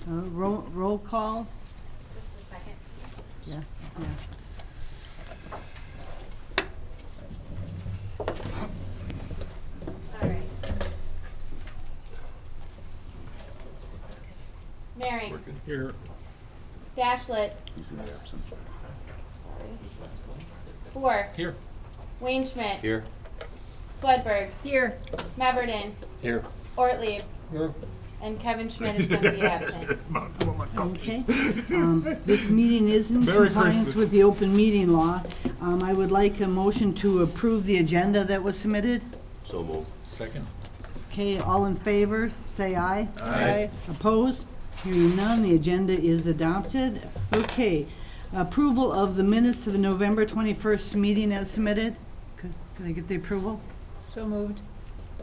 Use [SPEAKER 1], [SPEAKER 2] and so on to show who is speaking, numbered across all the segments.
[SPEAKER 1] Roll call?
[SPEAKER 2] Just a second.
[SPEAKER 1] Yeah, yeah.
[SPEAKER 2] All right. Mary.
[SPEAKER 3] Here.
[SPEAKER 2] Dashlet.
[SPEAKER 4] He's in absent.
[SPEAKER 2] Four.
[SPEAKER 3] Here.
[SPEAKER 2] Wayne Schmidt.
[SPEAKER 4] Here.
[SPEAKER 2] Swedberg. Here. Meverden.
[SPEAKER 3] Here.
[SPEAKER 2] Ortlieb.
[SPEAKER 3] Here.
[SPEAKER 2] And Kevin Schmidt is going to be absent.
[SPEAKER 1] Okay. This meeting is in
[SPEAKER 3] Merry
[SPEAKER 1] compliance
[SPEAKER 3] Christmas.
[SPEAKER 1] with the open meeting law. I would like a motion to approve the agenda that was submitted.
[SPEAKER 4] So moved.
[SPEAKER 3] Second.
[SPEAKER 1] Okay, all in favor, say aye.
[SPEAKER 3] Aye.
[SPEAKER 1] Opposed? Hearing none, the agenda is adopted. Okay, approval of the minutes to the November 21st meeting as submitted. Could I get the approval?
[SPEAKER 5] So moved.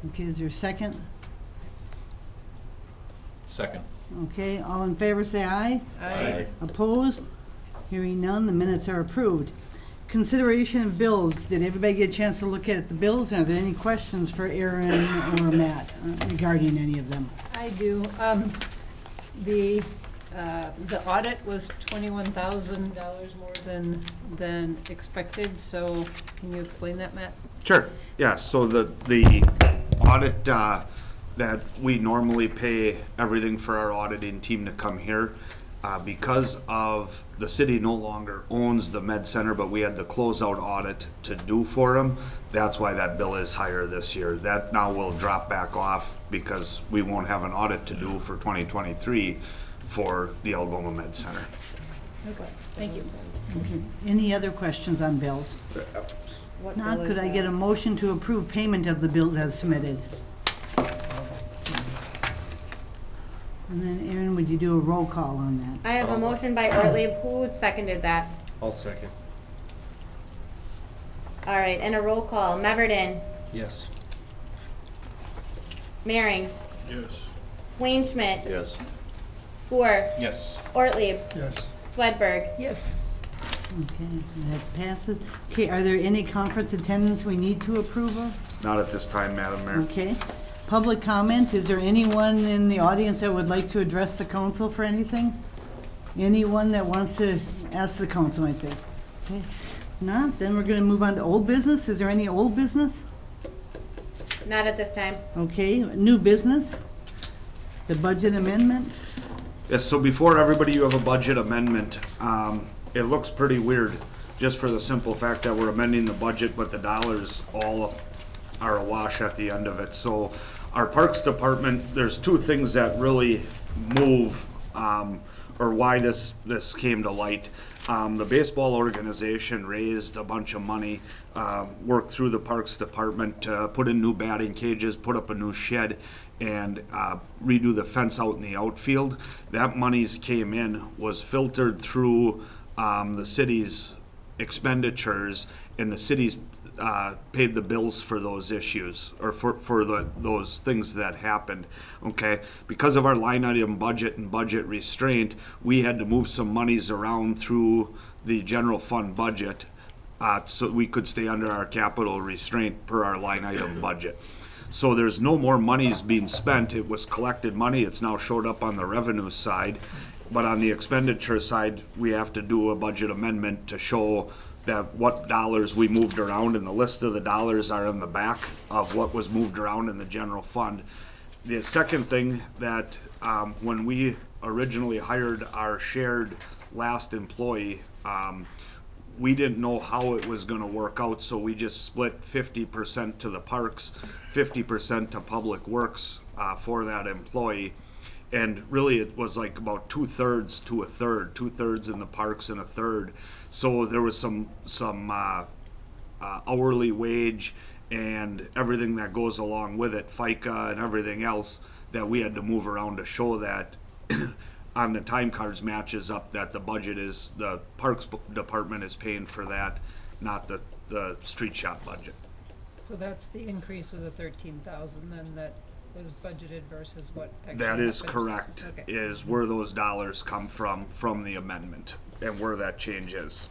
[SPEAKER 1] Okay, is there a second?
[SPEAKER 3] Second.
[SPEAKER 1] Okay, all in favor, say aye.
[SPEAKER 4] Aye.
[SPEAKER 1] Opposed? Hearing none, the minutes are approved. Consideration of bills. Did everybody get a chance to look at the bills? Are there any questions for Aaron or Matt regarding any of them?
[SPEAKER 5] I do. The audit was $21,000 more than expected, so can you explain that, Matt?
[SPEAKER 6] Sure, yeah, so the audit, that we normally pay everything for our auditing team to come here, because of the city no longer owns the med center, but we had the closeout audit to do for them, that's why that bill is higher this year. That now will drop back off because we won't have an audit to do for 2023 for the Algoma Med Center.
[SPEAKER 5] Okay, thank you.
[SPEAKER 1] Okay. Any other questions on bills?
[SPEAKER 5] What
[SPEAKER 1] Not,
[SPEAKER 5] bill
[SPEAKER 1] could
[SPEAKER 5] is
[SPEAKER 1] I get
[SPEAKER 5] that?
[SPEAKER 1] a motion to approve payment of the bills as submitted? And then Aaron, would you do a roll call on that?
[SPEAKER 2] I have a motion by Ortlieb. Who seconded that?
[SPEAKER 3] I'll second.
[SPEAKER 2] All right, and a roll call. Meverden.
[SPEAKER 3] Yes.
[SPEAKER 2] Mehring.
[SPEAKER 3] Yes.
[SPEAKER 2] Wayne Schmidt.
[SPEAKER 4] Yes.
[SPEAKER 2] Four.
[SPEAKER 3] Yes.
[SPEAKER 2] Ortlieb.
[SPEAKER 3] Yes.
[SPEAKER 2] Swedberg.
[SPEAKER 5] Yes.
[SPEAKER 1] Okay, that passes. Okay, are there any conference attendance we need to approve of?
[SPEAKER 6] Not at this time, Madam Mayor.
[SPEAKER 1] Okay. Public comment, is there anyone in the audience that would like to address the council for anything? Anyone that wants to ask the council, I think? Okay. Not, then we're gonna move on to old business. Is there any old business?
[SPEAKER 2] Not at this time.
[SPEAKER 1] Okay, new business? The budget amendment?
[SPEAKER 6] Yes, so before everybody, you have a budget amendment. It looks pretty weird, just for the simple fact that we're amending the budget, but the dollars all are awash at the end of it. So our Parks Department, there's two things that really move, or why this came to light. The baseball organization raised a bunch of money, worked through the Parks Department to put in new batting cages, put up a new shed, and redo the fence out in the outfield. That monies came in, was filtered through the city's expenditures, and the city's paid the bills for those issues, or for those things that happened, okay? Because of our line item budget and budget restraint, we had to move some monies around through the general fund budget so we could stay under our capital restraint per our line item budget. So there's no more monies being spent. It was collected money. It's now showed up on the revenue side. But on the expenditure side, we have to do a budget amendment to show that what dollars we moved around, and the list of the dollars are in the back of what was moved around in the general fund. The second thing that, when we originally hired our shared last employee, we didn't know how it was gonna work out, so we just split 50% to the parks, 50% to public works, for that employee. And really, it was like about 2/3 to a third, 2/3 in the parks and a third. So there was some hourly wage and everything that goes along with it, FICA and everything else, that we had to move around to show that on the time cards matches up, that the budget is, the Parks Department is paying for that, not the street shop budget.
[SPEAKER 5] So that's the increase of the 13,000 then that was budgeted versus what actually
[SPEAKER 6] That is
[SPEAKER 5] happened?
[SPEAKER 6] correct,
[SPEAKER 5] Okay.
[SPEAKER 6] is where those dollars come from the amendment, and where that change is.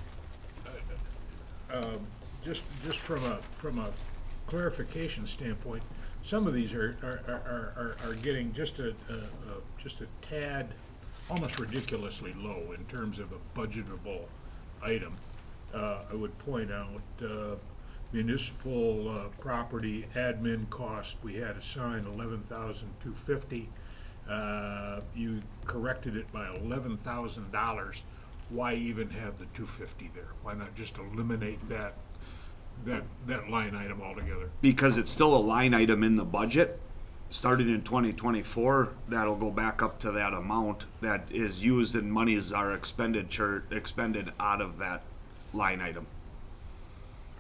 [SPEAKER 3] Just from a clarification standpoint, some of these are getting just a tad almost ridiculously low in terms of a budgetable item. I would point out municipal property admin cost, we had assigned $11,250. You corrected it by $11,000. Why even have the $250 there? Why not just eliminate that line item altogether?
[SPEAKER 6] Because it's still a line item in the budget. Starting in 2024, that'll go back up to that amount that is used and monies are expended out of that line item.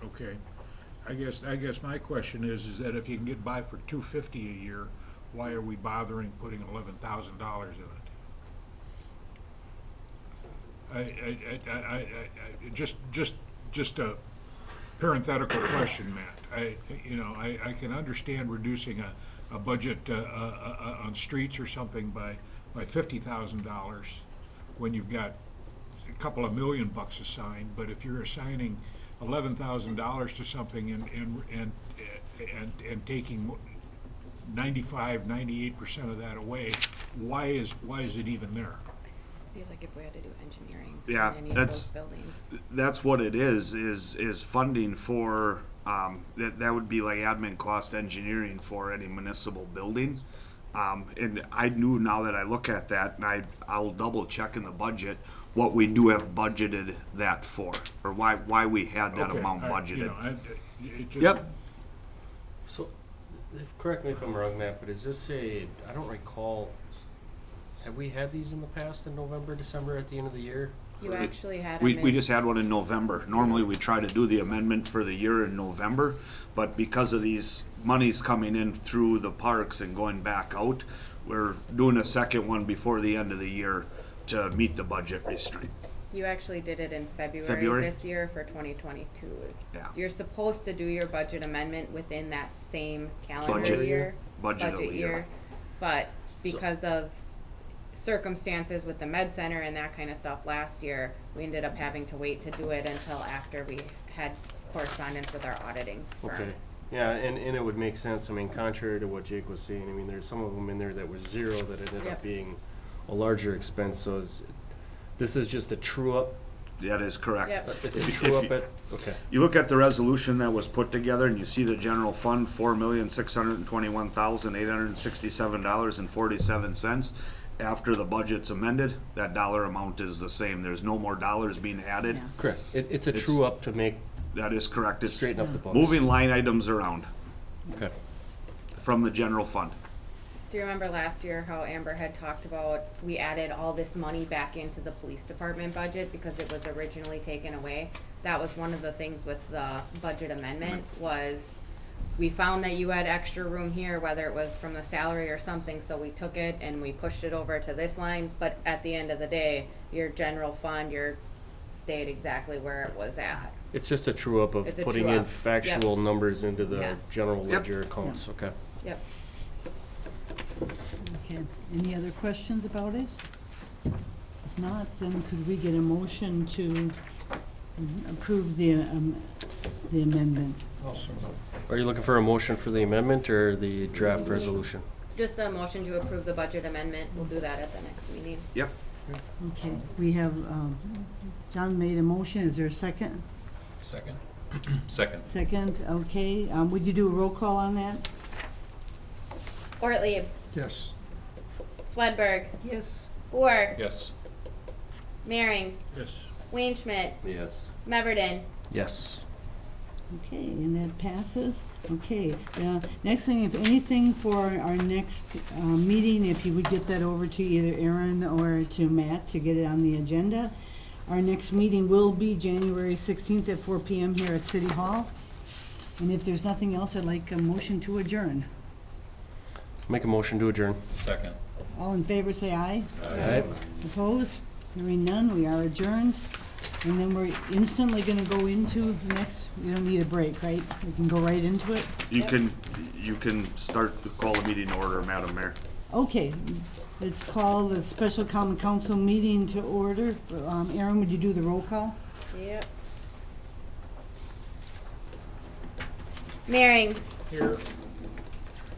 [SPEAKER 3] Okay. I guess my question is that if you can get by for $250 a year, why are we bothering putting $11,000 in it? Just a parenthetical question, Matt. I can understand reducing a budget on streets or something by $50,000 when you've got a couple of $1 million assigned, but if you're assigning $11,000 to something and taking 98% of that away, why is it even there?
[SPEAKER 2] Be like if we had to do engineering
[SPEAKER 6] Yeah,
[SPEAKER 2] in any of those buildings.
[SPEAKER 6] That's what it is funding for, that would be like admin cost engineering for any municipal building. And I knew now that I look at that, and I'll double check in the budget what we do have budgeted that for, or why we had that
[SPEAKER 3] Okay,
[SPEAKER 6] amount
[SPEAKER 3] I-
[SPEAKER 6] budgeted.
[SPEAKER 3] it just-
[SPEAKER 6] Yep,
[SPEAKER 4] So, correct me if I'm wrong, Matt, but is this I don't recall, have we had these in the past in November, December at the end of the year?
[SPEAKER 2] You actually had
[SPEAKER 6] we
[SPEAKER 2] them
[SPEAKER 6] we
[SPEAKER 2] in-
[SPEAKER 6] just had one in November. Normally, we try to do the amendment for the year in November, but because of these monies coming in through the parks and going back out, we're doing a second one before the end of the year to meet the budget restraint.
[SPEAKER 2] You actually did it in
[SPEAKER 6] February?
[SPEAKER 2] February this year for 2022.
[SPEAKER 6] Yeah.
[SPEAKER 2] You're supposed to do your budget amendment within that same calendar
[SPEAKER 6] Budget
[SPEAKER 2] year.
[SPEAKER 6] budget year.
[SPEAKER 2] But because of circumstances with the med center and that kind of stuff last year, we ended up having to wait to do it until after we had correspondence with our auditing firm.
[SPEAKER 4] Okay, yeah, and it would make sense, I mean, contrary to what Jake was saying, I mean, there's some of them in there that were zero that ended
[SPEAKER 2] Yep.
[SPEAKER 4] up being a larger expense, so this is just a true up?
[SPEAKER 6] That is correct.
[SPEAKER 2] Yep.
[SPEAKER 4] It's
[SPEAKER 6] If
[SPEAKER 4] a
[SPEAKER 6] you-
[SPEAKER 4] true
[SPEAKER 6] if
[SPEAKER 4] up
[SPEAKER 6] you-
[SPEAKER 4] at, okay.
[SPEAKER 6] You look at the resolution that was put together and you see the general fund, $4,621,867.47. After the budget's amended, that dollar amount is the same. There's no more dollars being added.
[SPEAKER 1] Yeah.
[SPEAKER 4] Correct, it's a
[SPEAKER 6] It's-
[SPEAKER 4] true up to make,
[SPEAKER 6] That is correct. It's
[SPEAKER 4] straighten up the books.
[SPEAKER 6] moving line items around
[SPEAKER 4] Okay.
[SPEAKER 6] from the general fund.
[SPEAKER 2] Do you remember last year how Amber had talked about, we added all this money back into the police department budget because it was originally taken away? That was one of the things with the budget amendment, was we found that you had extra room here, whether it was from the salary or something, so we took it and we pushed it over to this line, but at the end of the day, your general fund, stayed exactly where it was at.
[SPEAKER 4] It's just a true up of
[SPEAKER 2] It's a
[SPEAKER 4] putting
[SPEAKER 2] true
[SPEAKER 4] in
[SPEAKER 2] up.
[SPEAKER 4] factual numbers into the
[SPEAKER 2] Yeah.
[SPEAKER 4] general
[SPEAKER 6] Yep.
[SPEAKER 4] ledger accounts, okay?
[SPEAKER 2] Yep.
[SPEAKER 1] Okay, any other questions about it? If not, then could we get a motion to approve the amendment?
[SPEAKER 4] Are you looking for a motion for the amendment or the draft resolution?
[SPEAKER 2] Just a motion to approve the budget amendment, we'll do that at the next meeting.
[SPEAKER 6] Yep.
[SPEAKER 1] Okay, we have, John made a motion, is there a second?
[SPEAKER 3] Second? Second.
[SPEAKER 1] Second, okay, would you do a roll call on that?
[SPEAKER 2] Ortlieb,
[SPEAKER 3] Yes.
[SPEAKER 2] Swedberg,
[SPEAKER 5] Yes.
[SPEAKER 2] Boer,
[SPEAKER 3] Yes.
[SPEAKER 2] Mehring,
[SPEAKER 3] Yes.
[SPEAKER 2] Weinschmidt,
[SPEAKER 3] Yes.
[SPEAKER 2] Meverden.
[SPEAKER 4] Yes.
[SPEAKER 1] Okay, and that passes. Okay, next thing, if anything for our next meeting, if you would get that over to either Aaron or to Matt to get it on the agenda. Our next meeting will be January 16th at 4 PM here at City Hall. And if there's nothing else, I'd like a motion to adjourn.
[SPEAKER 4] Make a motion to adjourn.
[SPEAKER 3] Second.
[SPEAKER 1] All in favor, say aye.
[SPEAKER 4] Aye.
[SPEAKER 1] Opposed? Hearing none, we are adjourned. And then we're instantly gonna go into the next, you don't need a break, right? We can go right into it?
[SPEAKER 6] You can start to call the meeting to order, Madam Mayor.
[SPEAKER 1] Okay, let's call the special common council meeting to order. Aaron, would you do the roll call?
[SPEAKER 2] Yep. Mehring,
[SPEAKER 3] Here.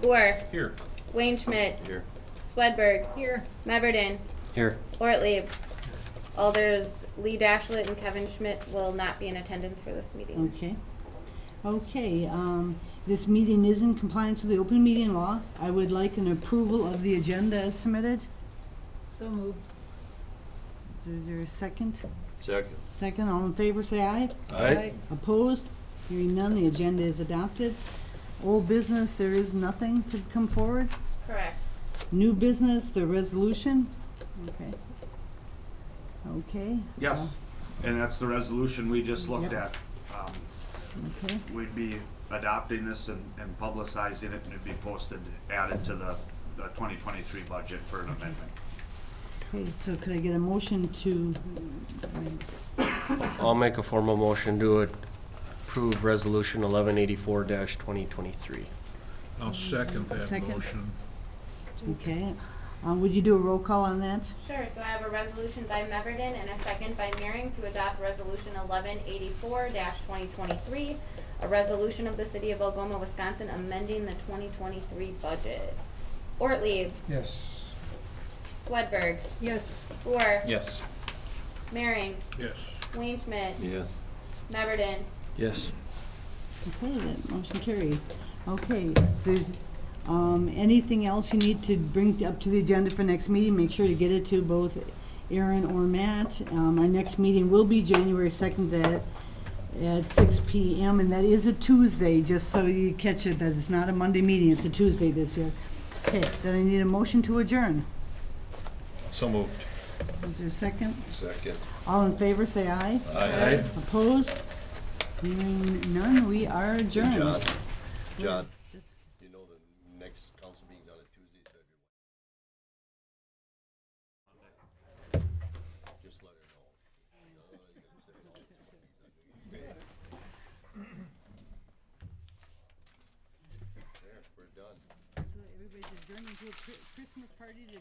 [SPEAKER 2] Boer,
[SPEAKER 3] Here.
[SPEAKER 2] Weinschmidt,
[SPEAKER 3] Here.
[SPEAKER 2] Swedberg,
[SPEAKER 5] Here.
[SPEAKER 2] Meverden,
[SPEAKER 4] Here.
[SPEAKER 2] Ortlieb. Alders Lee Dashlet and Kevin Schmidt will not be in attendance for this meeting.
[SPEAKER 1] Okay. Okay, this meeting is in compliance with the open meeting law. I would like an approval of the agenda as submitted.
[SPEAKER 5] So moved.
[SPEAKER 1] Is there a second?
[SPEAKER 7] Second.
[SPEAKER 1] Second, all in favor, say aye.
[SPEAKER 5] Aye.
[SPEAKER 1] Opposed? Hearing none, the agenda is adopted. Old business, there is nothing to come forward.
[SPEAKER 2] Correct.
[SPEAKER 1] New business, the resolution. Okay. Okay.
[SPEAKER 6] Yes, and that's the resolution we just looked
[SPEAKER 1] Yep.
[SPEAKER 6] at.
[SPEAKER 1] Okay.
[SPEAKER 6] We'd be adopting this and publicizing it, and it'd be posted, added to the 2023 budget for an amendment.
[SPEAKER 1] Okay, so could I get a motion to,
[SPEAKER 4] I'll make a formal motion to approve resolution 1184-2023.
[SPEAKER 3] I'll second that
[SPEAKER 1] Second.
[SPEAKER 3] motion.
[SPEAKER 1] okay, would you do a roll call on that?
[SPEAKER 2] Sure, so I have a resolution by Meverden and a second by Mearing to adopt resolution 1184-2023, a resolution of the city of Algoma, Wisconsin, amending the 2023 budget. Ortlieb.
[SPEAKER 7] Yes.
[SPEAKER 2] Swedberg.
[SPEAKER 5] Yes.
[SPEAKER 2] Boer.
[SPEAKER 7] Yes.
[SPEAKER 2] Mearing.
[SPEAKER 3] Yes.
[SPEAKER 2] Wayne Schmidt.
[SPEAKER 7] Yes.
[SPEAKER 2] Meverden.
[SPEAKER 4] Yes.
[SPEAKER 1] Okay, that motion carries. Okay, if there's, anything else you need to bring up to the agenda for next meeting, make sure to get it to both Aaron or Matt. Our next meeting will be January 2nd at 6 PM, and that is a Tuesday, just so you catch it, that it's not a Monday meeting, it's a Tuesday this year. Okay, then I need a motion to adjourn.
[SPEAKER 7] So moved.
[SPEAKER 1] Is there a second?
[SPEAKER 7] Second.
[SPEAKER 1] All in favor, say aye.
[SPEAKER 7] Aye.
[SPEAKER 1] Opposed? Hearing none, we are adjourned.
[SPEAKER 7] John, you know the next council meeting's on a Tuesday, so just let her know. There, we're done.
[SPEAKER 1] So everybody's adjourning to a Christmas party to